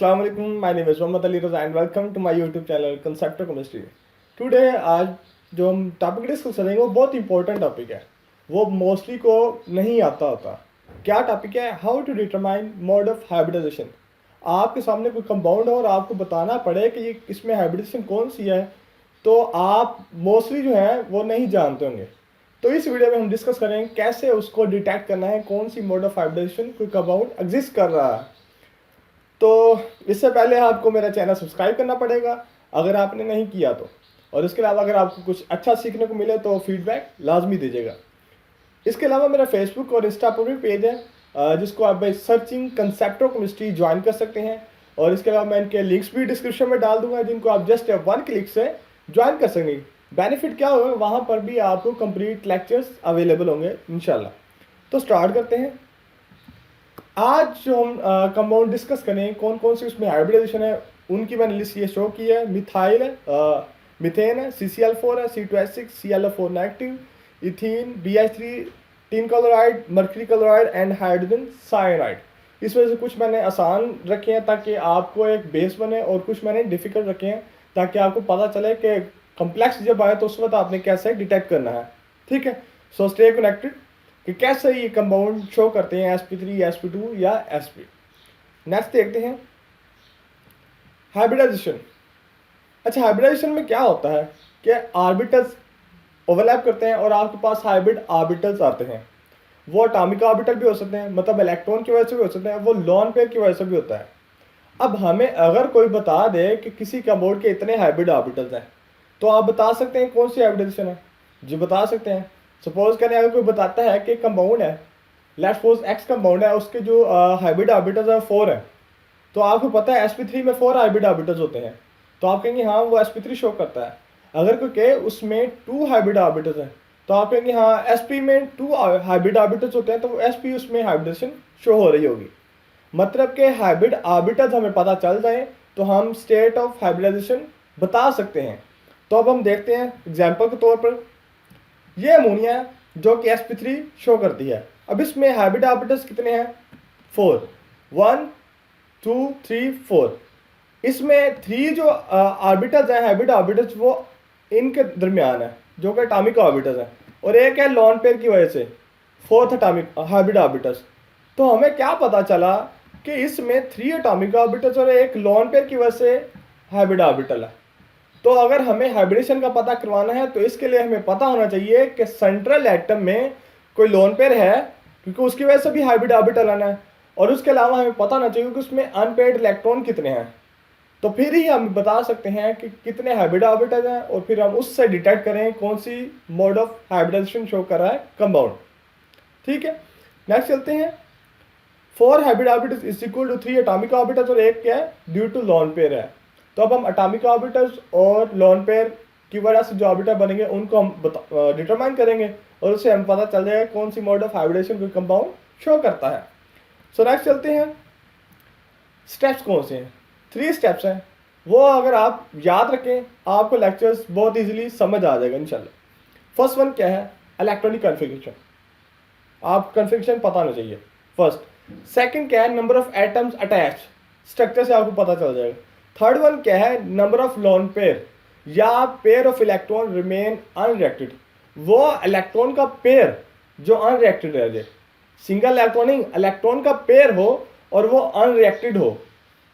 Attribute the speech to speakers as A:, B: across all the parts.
A: अस्सलाम वालेकुम, my name is Mohammad Ali Raza and welcome to my YouTube channel concept of chemistry. Today आज जो हम टॉपिक डिस्कस करेंगे वो बहुत इंपॉर्टेंट टॉपिक है। वो मोस्टली को नहीं आता होता। क्या टॉपिक है? How to determine mode of hybridization. आपके सामने कोई कंपाउंड हो और आपको बताना पड़े कि ये इसमें हाइब्रिडाइजेशन कौन सी है, तो आप मोस्टली जो है वो नहीं जानते होंगे। तो इस वीडियो में हम डिस्कस करेंगे कैसे उसको डिटेक्ट करना है, कौन सी मोड ऑफ हाइब्रिडाइजेशन कोई कंपाउंड एग्जिस्ट कर रहा है। तो इससे पहले आपको मेरा चैनल सब्सक्राइब करना पड़ेगा अगर आपने नहीं किया तो, और इसके अलावा अगर आपको कुछ अच्छा सीखने को मिले तो फीडबैक लाजमी दीजिएगा। इसके अलावा मेरा फेसबुक और इंस्टा पर भी पेज है, जिसको आप by searching concept of chemistry join कर सकते हैं। और इसके अलावा मैं इनके लिंक्स भी डिस्क्रिप्शन में डाल दूंगा, जिनको आप जस्ट 1 क्लिक से ज्वाइन कर सकेंगे। बेनिफिट क्या होगा, वहाँ पर भी आपको कंप्लीट लेक्चर्स अवेलेबल होंगे इंशाल्लाह। तो स्टार्ट करते हैं। आज जो हम कंपाउंड डिस्कस करें, कौन कौन सी उसमें हाइब्रिडाइजेशन है, उनकी मैंने लिस्ट ये शो की है। मिथाइल है, मीथेन है, CCl4 है, C2H6, ClO4 negative, ethene, BH3, tin chloride, mercury chloride and hydrogen cyanide. इस वजह से कुछ मैंने आसान रखे हैं ताकि आपको एक बेस बने, और कुछ मैंने डिफिकल्ट रखे हैं ताकि आपको पता चले कि कम्प्लेक्स जब आए तो उस वक्त आपने कैसे डिटेक्ट करना है। ठीक है, सो स्टे कनेक्टेड कि कैसे ये कंपाउंड शो करते हैं sp3, sp2 या sp। नेक्स्ट देखते हैं हाइब्रिडाइजेशन। अच्छा, हाइब्रिडाइजेशन में क्या होता है कि ऑर्बिटल्स ओवरलैप करते हैं और आपके पास हाइब्रिड ऑर्बिटल्स आते हैं। वो एटॉमिक ऑर्बिटल भी हो सकते हैं, मतलब इलेक्ट्रॉन की वजह से भी हो सकते हैं, वो लोन पेयर की वजह से भी होता है। अब हमें अगर कोई बता दे कि किसी कंपाउंड के इतने हाइब्रिड ऑर्बिटल्स हैं, तो आप बता सकते हैं कौन सी हाइब्रिडाइजेशन है? जी बता सकते हैं। सपोज करें अगर कोई बताता है कि कंपाउंड है, लेट्स सपोज एक्स कंपाउंड है, उसके जो हाइब्रिड ऑर्बिटल्स हैं 4 है, तो आपको पता है sp3 में 4 हाइब्रिड ऑर्बिटल्स होते हैं, तो आप कहेंगे हाँ वो sp3 शो करता है। अगर कोई कहे उसमें 2 हाइब्रिड ऑर्बिटल्स हैं, तो आप कहेंगे हाँ sp में 2 हाइब्रिड ऑर्बिटल्स होते हैं, तो sp उसमें हाइब्रिडेशन शो हो रही होगी। मतलब कि हाइब्रिड ऑर्बिटल्स हमें पता चल जाए तो हम स्टेट ऑफ हाइब्रिडाइजेशन बता सकते हैं। तो अब हम देखते हैं एग्जाम्पल के तौर पर, ये अमोनिया है जो कि sp3 शो करती है। अब इसमें हाइब्रिड ऑर्बिटल्स कितने हैं? 4, 1 2 3 4। इसमें 3 जो ऑर्बिटल्स हैं हाइब्रिड ऑर्बिटल्स, वो इनके दरमियान है जो कि एटॉमिक ऑर्बिटल्स हैं, और एक है लॉन पेयर की वजह से 4th एटॉमिक हाइब्रिड ऑर्बिटल्स। तो हमें क्या पता चला कि इसमें 3 एटॉमिक ऑर्बिटल्स और एक लॉन पेयर की वजह से हाइब्रिड ऑर्बिटल है। तो अगर हमें हाइब्रिडेशन का पता करवाना है तो इसके लिए हमें पता होना चाहिए कि सेंट्रल एटम में कोई लोन पेयर है, क्योंकि उसकी वजह से भी हाइब्रिड ऑर्बिटल आना है। और उसके अलावा हमें पता होना चाहिए कि उसमें अनपेयर्ड इलेक्ट्रॉन कितने हैं, तो फिर ही हम बता सकते हैं कि कितने हाइब्रिड ऑर्बिटल हैं, और फिर हम उससे डिटेक्ट करें कौन सी मोड ऑफ हाइब्रिडाइजेशन शो कर रहा है कंपाउंड। ठीक है, नेक्स्ट चलते हैं। 4 hybrid orbitals is equal to 3 atomic orbitals, और एक क्या है? ड्यू टू लॉन पेयर है। तो अब हम एटॉमिक ऑर्बिटल्स और लॉन पेयर की वजह से जो ऑर्बिटल बनेंगे उनको हम डिटरमाइन करेंगे, और उससे हम पता चल जाएगा कौन सी मोड ऑफ हाइब्रिडेशन कोई कंपाउंड शो करता है। सो नेक्स्ट चलते हैं, स्टेप्स कौन से हैं? 3 स्टेप्स हैं, वो अगर आप याद रखें आपको लेक्चर्स बहुत इजीली समझ आ जाएगा इंशाल्लाह। फर्स्ट वन क्या है? Electronic configuration. आप कन्फिग्रेशन पता होना चाहिए फर्स्ट। सेकंड क्या है? Number of atoms attach, structure से आपको पता चल जाएगा। थर्ड वन क्या है? नंबर ऑफ लोन पेयर या pair of electron remain unreacted. वो इलेक्ट्रॉन का पेयर जो अनरिएक्टेड रह जाए, सिंगल इलेक्ट्रॉन नहीं, इलेक्ट्रॉन का पेयर हो और वो अनरिएक्टेड हो,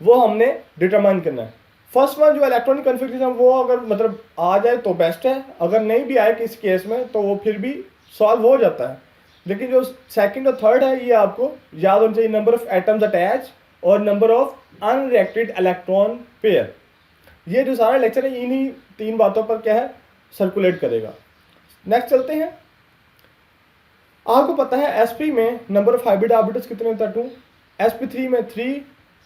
A: वो हमने डिटरमाइन करना है। फर्स्ट वन जो इलेक्ट्रॉनिक कन्फिग्रेशन, वो अगर मतलब आ जाए तो बेस्ट है, अगर नहीं भी आए किसी केस में तो वो फिर भी सॉल्व हो जाता है। लेकिन जो सेकंड और थर्ड है ये आपको याद होना चाहिए, नंबर ऑफ एटम्स अटैच और number of unreacted electron pair. ये जो सारा लेक्चर है इन्हीं 3 बातों पर क्या है? सर्कुलेट करेगा। नेक्स्ट चलते हैं। आपको पता है sp में नंबर ऑफ हाइब्रिड ऑर्बिटल्स कितने होता है? 2, sp3 में 3,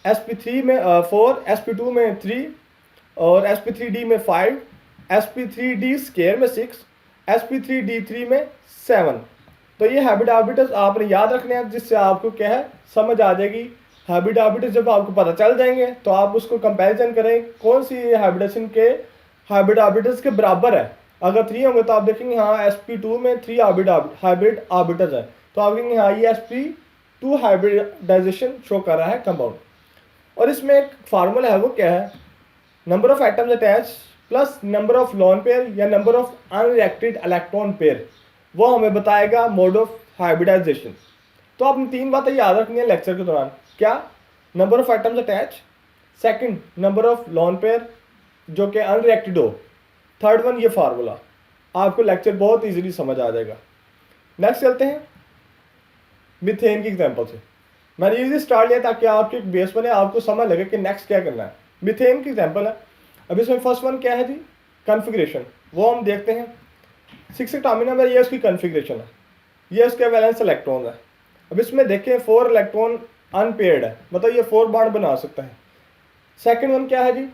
A: sp3 में 4, sp2 में 3, और sp3d में 5, sp3d स्केयर में 6, sp3d3 में 7। तो ये हाइब्रिड ऑर्बिटल्स आपने याद रखने हैं, जिससे आपको क्या है समझ आ जाएगी। हाइब्रिड ऑर्बिटल्स जब आपको पता चल जाएंगे तो आप उसको कंपैरिजन करें कौन सी हाइब्रिडेशन के हाइब्रिड ऑर्बिटल्स के बराबर है। अगर 3 होंगे तो आप देखेंगे हाँ sp2 में 3 हाइब्रिड ऑर्बिटल्स है, तो आप कहेंगे हाँ ये sp2 हाइब्रिडाइजेशन शो कर रहा है कंपाउंड। और इसमें एक फार्मूला है, वो क्या है, number of atoms attach plus number of lone pair या number of unreacted electron pair, वो हमें बताएगा मोड ऑफ हाइब्रिडाइजेशन। तो आपने 3 बातें याद रखनी है लेक्चर के दौरान। क्या? Number of atoms attach, second number of lone pair जो कि अनरिएक्टेड हो, थर्ड वन ये फार्मूला। आपको लेक्चर बहुत इजीली समझ आ जाएगा। नेक्स्ट चलते हैं मीथेन की एग्जांपल से। मैंने इजी स्टार्ट लिया ताकि आपके एक बेस बने, आपको समझ लगे कि नेक्स्ट क्या करना है। मीथेन की एग्जांपल है। अब इसमें फर्स्ट वन क्या है जी, कॉन्फ़िगरेशन, वो हम देखते हैं। 6 एटॉमिक नंबर, ये उसकी कॉन्फ़िगरेशन है, ये उसके वैलेंस इलेक्ट्रॉन है। अब इसमें देखें 4 इलेक्ट्रॉन अनपेयर्ड है, मतलब ये 4 बॉन्ड बना सकता है। सेकंड वन क्या है जी,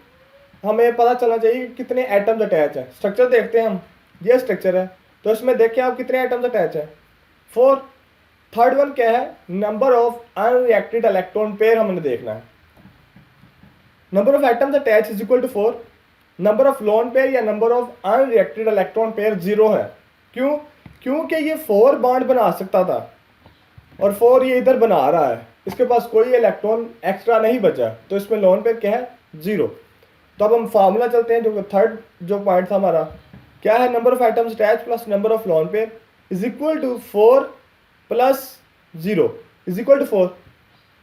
A: हमें पता चलना चाहिए कि कितने एटम्स अटैच है। स्ट्रक्चर देखते हैं हम, ये स्ट्रक्चर है, तो इसमें देखें आप कितने एटम्स अटैच है, 4। थर्ड वन क्या है, number of unreacted electron pair हमने देखना है। Number of atoms attach is equal to 4, number of lone pair या number of unreacted electron pair 0 है। क्यों? क्योंकि ये 4 बॉन्ड बना सकता था और 4 ये इधर बना रहा है, इसके पास कोई इलेक्ट्रॉन एक्स्ट्रा नहीं बचा, तो इसमें लोन पेयर क्या है, 0। तो अब हम फार्मूला चलते हैं, जो थर्ड जो पॉइंट था हमारा, क्या है, number of atoms attach plus number of lone pair is equal to 4 plus 0 is equal to 4।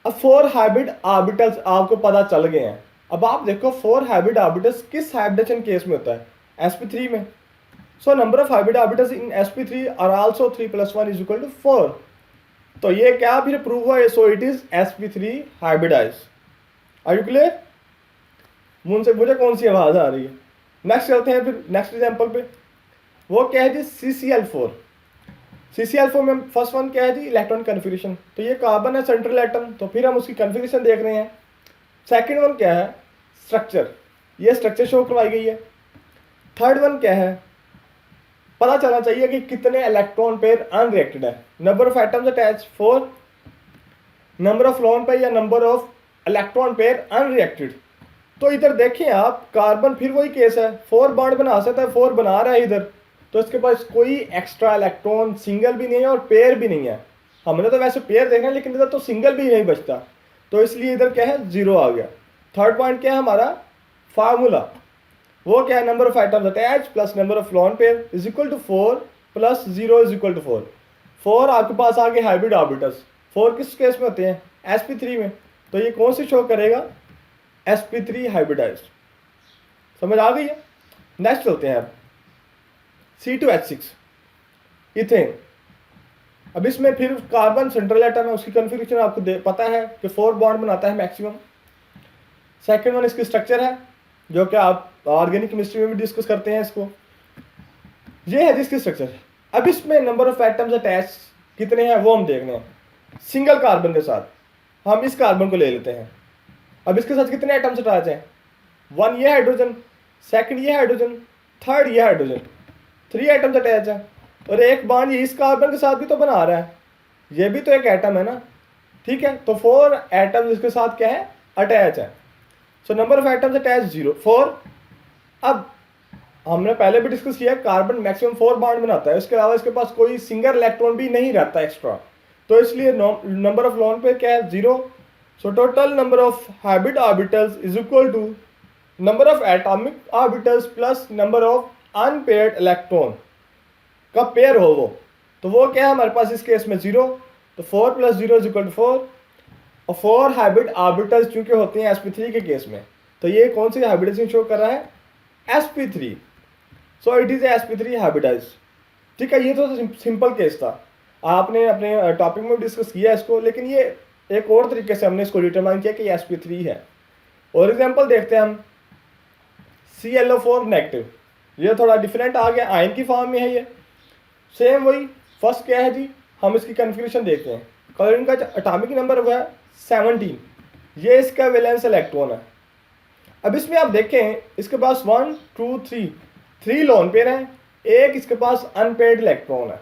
A: अब 4 हाइब्रिड ऑर्बिटल्स आपको पता चल गए हैं। अब आप देखो 4 हाइब्रिड ऑर्बिटल्स किस हाइब्रिडेशन केस में होता है, sp3 में। So number of hybrid orbitals in sp3 are also 3 + 1 is equal to 4। तो ये क्या फिर प्रूव हुआ है, so it is sp3 hybridize. Are you clear? मुझे कौन सी आवाज आ रही है? नेक्स्ट चलते हैं फिर नेक्स्ट एग्जांपल पे। वो क्या है जी, CCl4। CCl4 में फर्स्ट वन क्या है जी, इलेक्ट्रॉन कन्फिगरेशन। तो ये कार्बन है सेंट्रल एटम, तो फिर हम उसकी कन्फिगरेशन देख रहे हैं। सेकंड वन क्या है, स्ट्रक्चर, ये स्ट्रक्चर शो करवाई गई है। थर्ड वन क्या है, पता चलना चाहिए कि कितने इलेक्ट्रॉन पेयर अनरिएक्टेड है। Number of atoms attach 4, number of lone pair या number of electron pair unreacted. तो इधर देखें आप, कार्बन फिर वही केस है, 4 बॉन्ड बना सकता है, 4 बना रहा है इधर, तो इसके पास कोई एक्स्ट्रा इलेक्ट्रॉन सिंगल भी नहीं है और पेयर भी नहीं है। हमने तो वैसे पेयर देखना है, लेकिन इधर तो सिंगल भी नहीं बचता, तो इसलिए इधर क्या है, 0 आ गया। थर्ड पॉइंट क्या है हमारा, फार्मूला, वो क्या है, number of atoms attach plus number of lone pair is equal to 4 plus 0 is equal to 4। 4 आपके पास आ गए हाइब्रिड ऑर्बिटल्स। 4 किस केस में होते हैं, sp3 में, तो ये कौन सी शो करेगा, sp3 हाइब्रिडाइज्ड। समझ आ गई है? नेक्स्ट चलते हैं अब, C2H6 इथेन। अब इसमें फिर कार्बन सेंट्रल एटम है, उसकी कॉन्फ़िगरेशन आपको पता है कि 4 बॉन्ड बनाता है मैक्सिमम। सेकंड वन इसकी स्ट्रक्चर है, जो कि आप ऑर्गेनिक केमिस्ट्री में भी डिस्कस करते हैं इसको। ये है जिसकी स्ट्रक्चर। अब इसमें नंबर ऑफ एटम्स अटैच कितने हैं वो हम देखने हैं। सिंगल कार्बन के साथ हम इस कार्बन को ले लेते हैं। अब इसके साथ कितने एटम्स अटैच हैं, 1 ये हाइड्रोजन, सेकंड ये हाइड्रोजन, थर्ड ये हाइड्रोजन, 3 एटम्स अटैच है। और एक बॉन्ड ये इस कार्बन के साथ भी तो बना रहा है, ये भी तो एक एटम है ना, ठीक है। तो 4 एटम्स इसके साथ क्या है, अटैच है। सो नंबर ऑफ एटम्स अटैच 0 4। अब हमने पहले भी डिस्कस किया, कार्बन मैक्सिमम 4 बॉन्ड बनाता है, इसके अलावा इसके पास कोई सिंगल इलेक्ट्रॉन भी नहीं रहता एक्स्ट्रा, तो इसलिए नंबर ऑफ लोन पेयर क्या है, 0। So total number of hybrid orbitals is equal to number of atomic orbitals plus number of unpaired electron का पेयर हो वो, तो वो क्या है हमारे पास इस केस में 0। तो 4 + 0 इज इक्वल टू 4। और 4 हाइब्रिड ऑर्बिटल्स चूंकि होते हैं sp3 के केस में, तो ये कौन सी हाइब्रिडाइजेशन शो कर रहा है, sp3। So it is sp3 hybridise. ठीक है, ये तो सिंपल केस था, आपने अपने टॉपिक में डिस्कस किया इसको, लेकिन ये एक और तरीके से हमने इसको डिटरमाइन किया कि sp3 है। और एग्जांपल देखते हैं हम, ClO4 नेगेटिव, ये थोड़ा डिफरेंट आ गया, आयन की फॉर्म में है ये। सेम वही, फर्स्ट क्या है जी, हम इसकी कन्फिगरेशन देखते हैं। क्लोरीन का एटॉमिक नंबर हुआ है 17, ये इसका वैलेंस इलेक्ट्रॉन है। अब इसमें आप देखें, इसके पास 1 2 3 लोन पेयर हैं, एक इसके पास अनपेयर्ड इलेक्ट्रॉन है।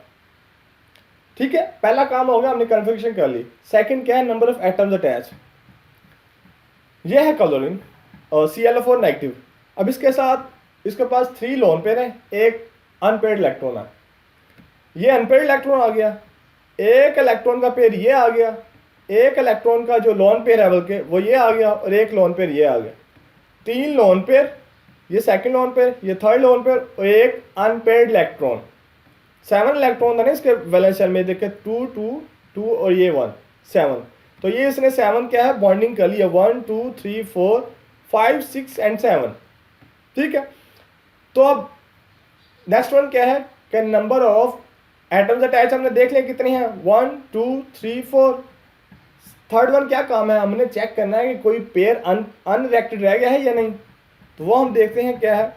A: ठीक है, पहला काम हो गया, हमने कन्फिगरेशन कर ली। सेकंड क्या है, नंबर ऑफ एटम्स अटैच, ये है क्लोरीन और ClO4 नेगेटिव। अब इसके साथ इसके पास 3 लोन पेयर है, एक अनपेयर्ड इलेक्ट्रॉन है, ये अनपेयर्ड इलेक्ट्रॉन आ गया, एक इलेक्ट्रॉन का पेयर ये आ गया, एक इलेक्ट्रॉन का जो लोन पेयर है बल्कि वो ये आ गया और एक लोन पेयर ये आ गया, 3 लोन पेयर, ये सेकंड लोन पेयर, ये थर्ड लोन पेयर और एक अनपेयर्ड इलेक्ट्रॉन। 7 इलेक्ट्रॉन था ना इसके वैलेंस शेल में, देखिए 2 2 2 और ये 1 7। तो ये इसने 7 क्या है बॉन्डिंग कर लिया, 1 2 3 4 5 6 एंड 7। ठीक है, तो अब नेक्स्ट वन क्या है कि नंबर ऑफ एटम्स अटैच हमने देख लिया कितने हैं, 1 2 3 4। थर्ड वन क्या काम है, हमने चेक करना है कि कोई पेयर अनरिएक्टेड रह गया है या नहीं। तो वो हम देखते हैं क्या है,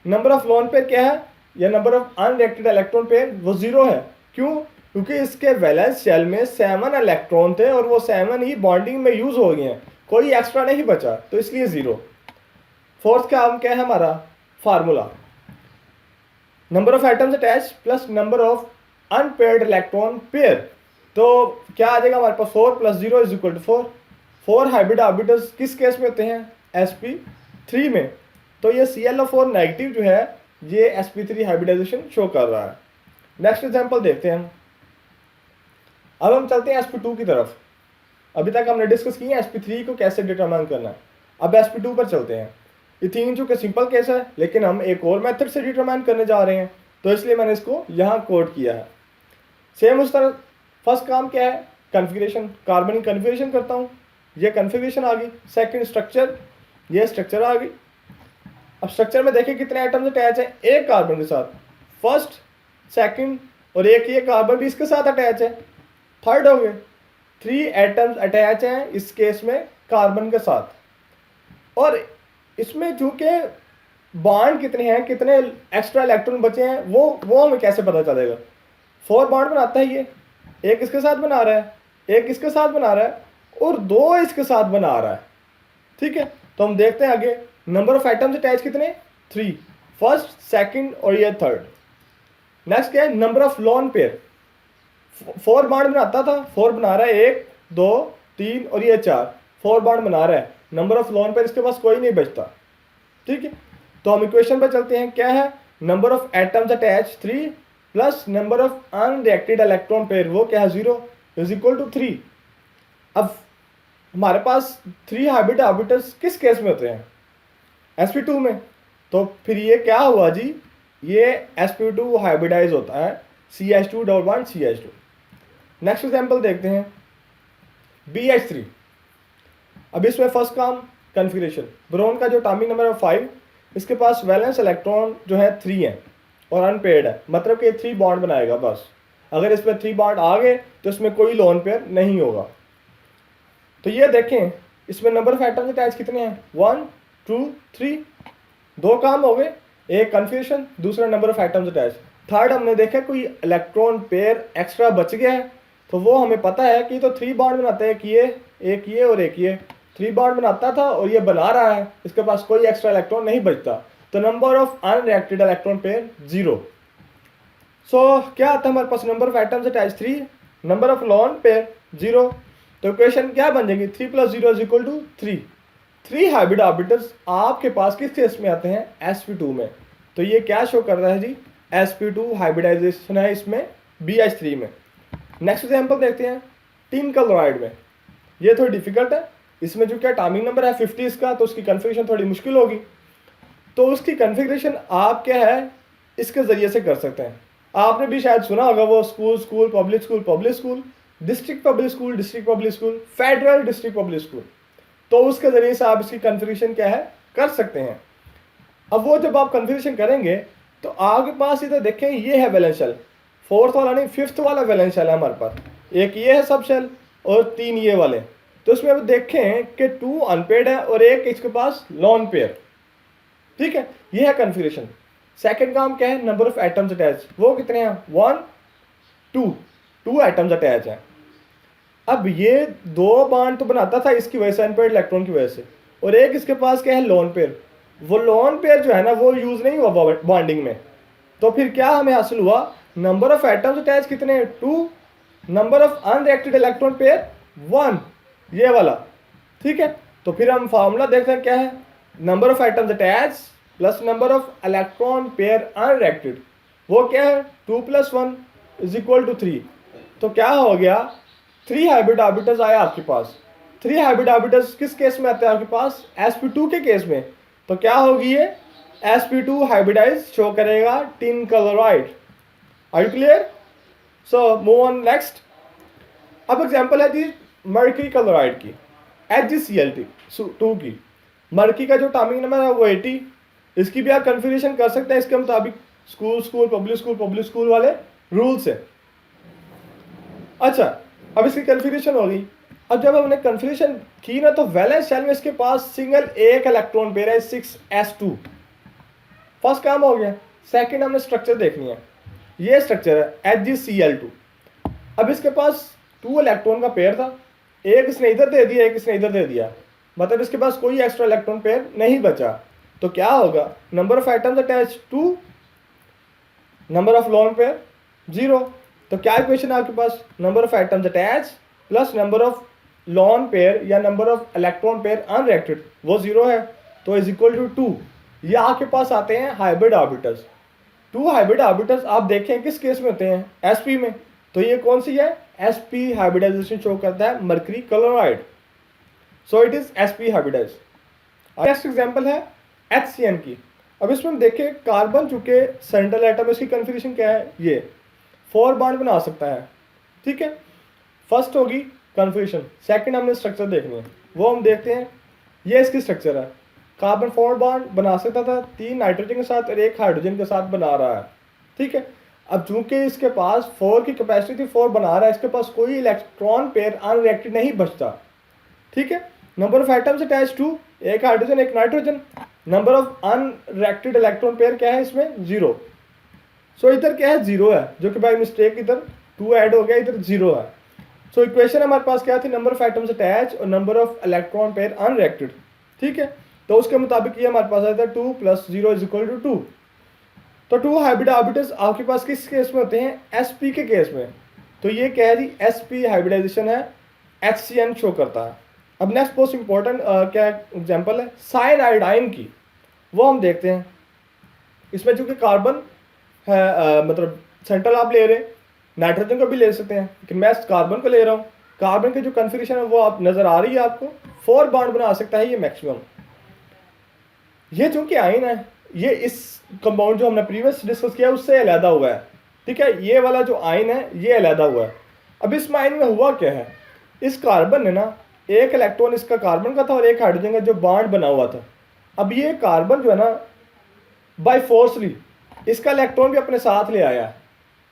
A: नंबर ऑफ लोन पेयर क्या है या number of unreacted electron pair वो 0 है। क्यों? क्योंकि इसके वैलेंस शेल में 7 इलेक्ट्रॉन थे और वो 7 ही बॉन्डिंग में यूज हो गए हैं, कोई एक्स्ट्रा नहीं बचा, तो इसलिए 0। फोर्थ काम क्या है हमारा formula, number of atoms attach plus number of unpaired electron pair. तो क्या आ जाएगा हमारे पास, 4 + 0 = 4। 4 हाइब्रिड ऑर्बिटल्स किस केस में होते हैं, sp3 में। तो ये ClO4 नेगेटिव जो है ये sp3 हाइब्रिडाइजेशन शो कर रहा है। नेक्स्ट एग्जांपल देखते हैं हम। अब हम चलते हैं sp2 की तरफ। अभी तक हमने डिस्कस किया sp3 को कैसे डिटरमाइन करना है, अब sp2 पर चलते हैं। इथीन चूँकि सिंपल केस है लेकिन हम एक और मेथड से डिटरमाइन करने जा रहे हैं, तो इसलिए मैंने इसको यहाँ कोड किया है। सेम उस तरह फर्स्ट काम क्या है, कन्फिग्रेशन, कार्बन की कन्फिग्रेशन करता हूँ, ये कन्फिग्रेशन आ गई। सेकंड स्ट्रक्चर, ये स्ट्रक्चर आ गई। अब स्ट्रक्चर में देखिए कितने एटम्स अटैच हैं एक कार्बन के साथ, फर्स्ट सेकंड और एक ये कार्बन भी इसके साथ अटैच है, थर्ड हो गए। 3 एटम्स अटैच हैं इस केस में कार्बन के साथ। और इसमें चूँकि बॉन्ड कितने हैं, कितने एक्स्ट्रा इलेक्ट्रॉन बचे हैं, वो हमें कैसे पता चलेगा। 4 बॉन्ड बनाता है ये, एक इसके साथ बना रहा है, एक इसके साथ बना रहा है और 2 इसके साथ बना रहा है। ठीक है, तो हम देखते हैं आगे नंबर ऑफ एटम्स अटैच कितने, 3, फर्स्ट सेकंड और ये थर्ड। नेक्स्ट क्या है, number of lone pair. 4 bond बनाता था, 4 बना रहा है, 1 2 3 और ये 4, 4 बॉन्ड बना रहा है। नंबर ऑफ लोन पेयर इसके पास कोई नहीं बचता। ठीक है, तो हम इक्वेशन पर चलते हैं। क्या है, number of atoms attach 3 plus number of unreacted electron pair वो क्या है 0 = 3। अब हमारे पास 3 हाइब्रिड ऑर्बिटल्स किस केस में होते हैं, sp2 में। तो फिर ये क्या हुआ जी, ये sp2 हाइब्रिडाइज होता है CH2 double bond CH2। Next example देखते हैं BH3। अब इसमें फर्स्ट काम कन्फिग्रेशन, बोरोन का जो एटॉमिक नंबर है 5, इसके पास वैलेंस इलेक्ट्रॉन जो है 3 है और अनपेयर्ड है, मतलब कि 3 बॉन्ड बनाएगा बस। अगर इसमें 3 बॉन्ड आ गए तो इसमें कोई लोन पेयर नहीं होगा। तो ये देखें इसमें नंबर ऑफ एटम्स अटैच कितने हैं, 1 2 3। 2 काम हो गए, एक कन्फ्यूजन, दूसरा number of atoms attach. Third हमने देखा कोई इलेक्ट्रॉन पेयर एक्स्ट्रा बच गया है, तो वो हमें पता है कि तो 3 बॉन्ड बनाते हैं, एक ये और एक ये। 3 बॉन्ड बनाता था और ये बना रहा है, इसके पास कोई एक्स्ट्रा इलेक्ट्रॉन नहीं बचता, तो number of unreacted electron pair 0। So क्या आता है हमारे पास, number of atoms attach 3, number of lone pair 0। तो इक्वेशन क्या बन जाएगी, 3 + 0 = 3। 3 हाइब्रिड ऑर्बिटल्स आपके पास किस केस में आते हैं, sp2 में। तो ये क्या शो कर रहा है जी, sp2 हाइब्रिडाइजेशन है इसमें BH3 में। नेक्स्ट एग्जांपल देखते हैं टिन क्लोराइड में। ये थोड़ी डिफिकल्ट है, इसमें जो क्या एटॉमिक नंबर है 50 इसका, तो उसकी कन्फिग्रेशन थोड़ी मुश्किल होगी। तो उसकी कन्फिग्रेशन आप क्या है इसके ज़रिए से कर सकते हैं। आपने भी शायद सुना होगा वो school, public school, district public school, federal district public school. तो उसके ज़रिए से आप इसकी कन्फिग्रेशन क्या है कर सकते हैं। अब वो जब आप कन्फिग्रेशन करेंगे तो आपके पास इधर देखें ये है वैलेंस शेल, 4th वाला नहीं 5th वाला वैलेंस शेल है हमारे पास। एक ये है सब शेल और 3 ये वाले। तो इसमें अब देखें कि 2 अनपेयर्ड है और एक इसके पास लोन पेयर। ठीक है, ये है कन्फिग्रेशन। सेकंड काम क्या है, नंबर ऑफ एटम्स अटैच, वो कितने हैं 1 2 एटम्स अटैच हैं। अब ये 2 बॉन्ड तो बनाता था इसकी वजह से, अनपेयर्ड इलेक्ट्रॉन की वजह से, और एक इसके पास क्या है लोन पेयर। वो लोन पेयर जो है ना वो यूज नहीं हुआ बॉन्डिंग में। तो फिर क्या हमें हासिल हुआ, नंबर ऑफ एटम्स अटैच कितने हैं 2, number of unreacted electron pair 1, ये वाला। ठीक है, तो फिर हम फार्मूला देखते हैं क्या है, number of atoms attach plus number of electron pair unreacted, वो क्या है 2 + 1 = 3। तो क्या हो गया, 3 हाइब्रिड ऑर्बिटल्स आए आपके पास। 3 हाइब्रिड ऑर्बिटल्स किस केस में आते हैं आपके पास? sp2 के केस में। तो क्या होगी ये? sp2 हाइब्रिडाइज शो करेगा tin chloride. Are you clear? So move on next. अब एग्जांपल है जी मर्क्यूरी क्लोराइड की, HgCl2 की। मर्क्यूरी का जो एटॉमिक नंबर है वो 80। इसकी भी आप कन्फिग्रेशन कर सकते हैं इसके मुताबिक, पब्लिक स्कूल वाले रूल से। अच्छा, अब इसकी कन्फिग्रेशन हो गई। अब जब हमने कन्फिग्रेशन की ना, तो वैलेंस शेल में इसके पास सिंगल एक इलेक्ट्रॉन पेयर है 6s2। फर्स्ट काम हो गया। सेकंड हमने स्ट्रक्चर देखनी है। ये स्ट्रक्चर है HgCl2। अब इसके पास 2 इलेक्ट्रॉन का पेयर था, एक इसने इधर दे दिया, एक इसने इधर दे दिया, मतलब इसके पास कोई एक्स्ट्रा इलेक्ट्रॉन पेयर नहीं बचा। तो क्या होगा? Number of atoms attach 2, number of lone pair 0। तो क्या इक्वेशन है आपके पास? Number of atoms attach plus number of lone pair या number of electron pair unreacted, वो 0 है, तो इज इक्वल टू 2। ये आपके पास आते हैं हाइब्रिड ऑर्बिटल्स। 2 हाइब्रिड ऑर्बिटल्स आप देखें किस केस में होते हैं? sp में। तो ये कौन सी है? sp हाइब्रिडाइजेशन शो करता है mercury chloride. So it is sp hybridise. Next example है HCN की। अब इसमें हम देखें कार्बन चूंकि सेंट्रल एटम, इसकी कन्फिग्रेशन क्या है? ये 4 बॉन्ड बना सकता है। ठीक है, फर्स्ट होगी कन्फिग्रेशन। सेकंड हमने स्ट्रक्चर देखनी है, वो हम देखते हैं। ये इसकी स्ट्रक्चर है। कार्बन 4 बॉन्ड बना सकता था 3 नाइट्रोजन के साथ और 1 हाइड्रोजन के साथ बना रहा है। ठीक है, अब चूंकि इसके पास 4 की कैपेसिटी थी, 4 बना रहा है, इसके पास कोई इलेक्ट्रॉन पेयर अनरिएक्टेड नहीं बचता। ठीक है, number of atoms attach 2, 1 hydrogen 1 nitrogen. Number of unreacted electron pair क्या है इसमें? 0। सो इधर क्या है? 0 है, जो कि बाय मिस्टेक इधर 2 ऐड हो गया, इधर 0 है। सो इक्वेशन हमारे पास क्या थी? नंबर ऑफ एटम्स अटैच और number of electron pair unreacted. ठीक है, तो उसके मुताबिक ये हमारे पास आया था 2 + 0 इज इक्वल टू 2। तो 2 हाइब्रिड ऑर्बिटल्स आपके पास किस केस में होते हैं? sp के केस में। तो ये क्या है जी? sp हाइब्रिडाइजेशन है, HCN शो करता है। अब नेक्स्ट मोस्ट इंपॉर्टेंट क्या एग्जांपल है? साइनाइडाइन की, वो हम देखते हैं। इसमें चूंकि कार्बन है, मतलब सेंट्रल आप ले रहे हैं, नाइट्रोजन को भी ले सकते हैं, लेकिन मैं कार्बन को ले रहा हूँ। कार्बन की जो कन्फिग्रेशन है वो आप नजर आ रही है आपको, 4 बॉन्ड बना सकता है ये मैक्सिमम। ये चूंकि आयन है, ये इस कंपाउंड जो हमने प्रीवियस डिस्कस किया उससे अलहदा हुआ है। ठीक है, ये वाला जो आयन है ये अलहदा हुआ है। अब इस आयन में हुआ क्या है? इस कार्बन ने ना, 1 इलेक्ट्रॉन इसका कार्बन का था और 1 हाइड्रोजन का जो बॉन्ड बना हुआ था। अब ये कार्बन जो है ना, बाय फोर्सली इसका इलेक्ट्रॉन भी अपने साथ ले आया,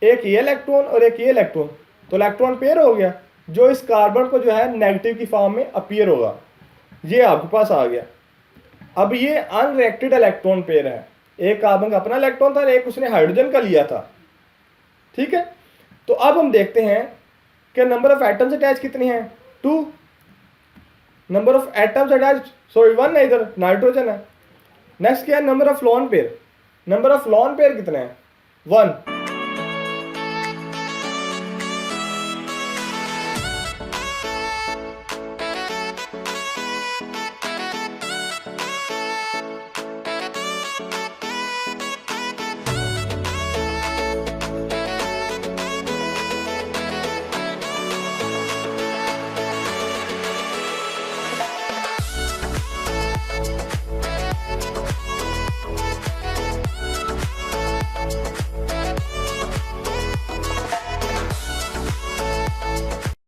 A: एक ये इलेक्ट्रॉन और एक ये इलेक्ट्रॉन, तो इलेक्ट्रॉन पेयर हो गया, जो इस कार्बन को जो है नेगेटिव की फॉर्म में अपीयर होगा। ये आपके पास आ गया। अब ये अनरिएक्टेड इलेक्ट्रॉन पेयर है, एक कार्बन का अपना इलेक्ट्रॉन था और एक उसने हाइड्रोजन का लिया था। ठीक है, तो अब हम देखते हैं कि नंबर ऑफ एटम्स अटैच कितनी है? 2। Number of atoms attach, sorry 1 है, इधर नाइट्रोजन है। नेक्स्ट क्या है? Number of lone pair. Number of lone pair कितने हैं? 1।